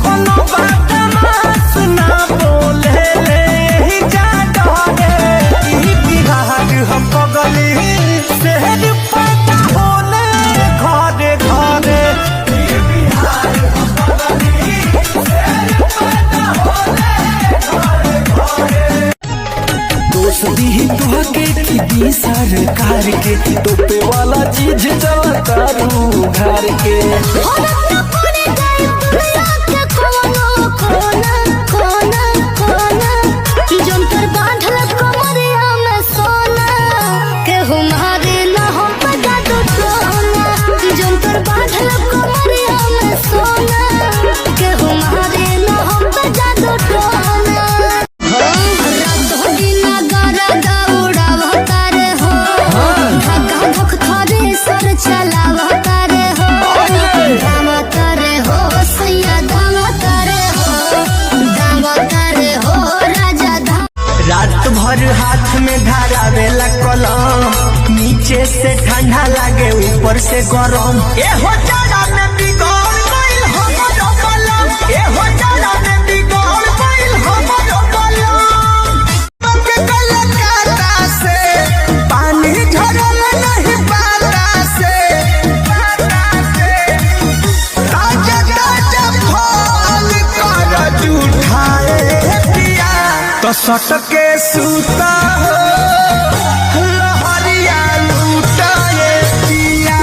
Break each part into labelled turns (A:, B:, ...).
A: कोनो बात मास ना बोले ले ही जा डरे ई बिहार हम पगली शहर पैदा होले घरे घरे ई बिहार हम पगली शहर पैदा होले घरे घरे। दोस्त दी तोहके की दी सरकार के तोपे वाला चीज चला करू घर के रात भर हाथ में धरावेला कलम नीचे से ठंडा लागे ऊपर से गरम ए हो जाड़ा में बिगड़ गइल हमरो कलम ए हो जाड़ा में बिगड़ गइल हमरो कलम के कलकत्ता से पानी झरल नहीं पाता से ताजा ताजा फल कर जुठाए तो सटके सूता हो लहरिया लूटाए पिया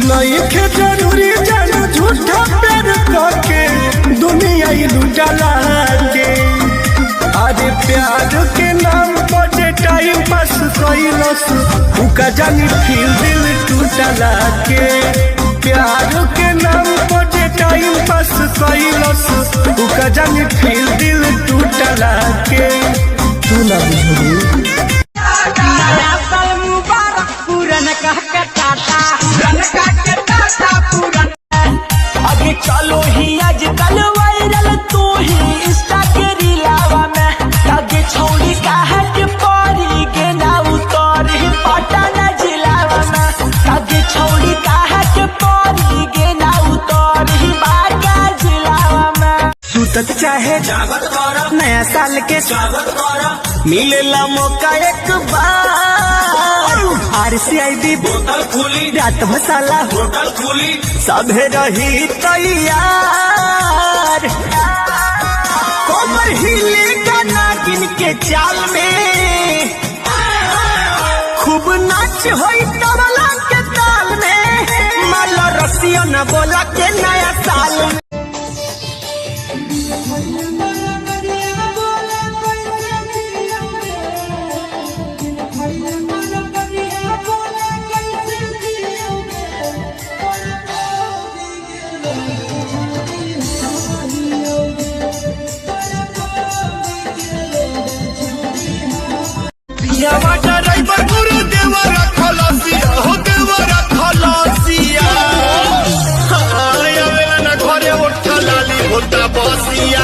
A: नहीं के जरूरी जानू झूठा प्यार करके दुनिया ही लूटला के अरे प्यार के नाम पर टाइम पास कइलस उका जानी फिर दिल टूटला के प्यार के नाम पर टाइम पास कइलस उका जानी फिर दिल टूटला के तू ना बुझू नया साल मुबारक पुरन कह के टाटा पुरन आगे चलो ही आजकल वायरल तू ही इंस्टा के रीलावा में आगे छोड़ी कहा के परी के ना उतरी पटना जिलावा में आगे छोड़ी कहा के परी के ना उतरी बागा जिलावा में सुतत चाहे जागत कर नया साल के स्वागत कर मिलेला मौका एक बार RCID बोतल खुली रात मसाला होटल खुली सभे रही तैयार कोमर हिलेगा नागिन के चाल में खूब नाच होई तबला के ताल में माला रसिया न बोला के नया साल में घरे उठा लाली होता बसिया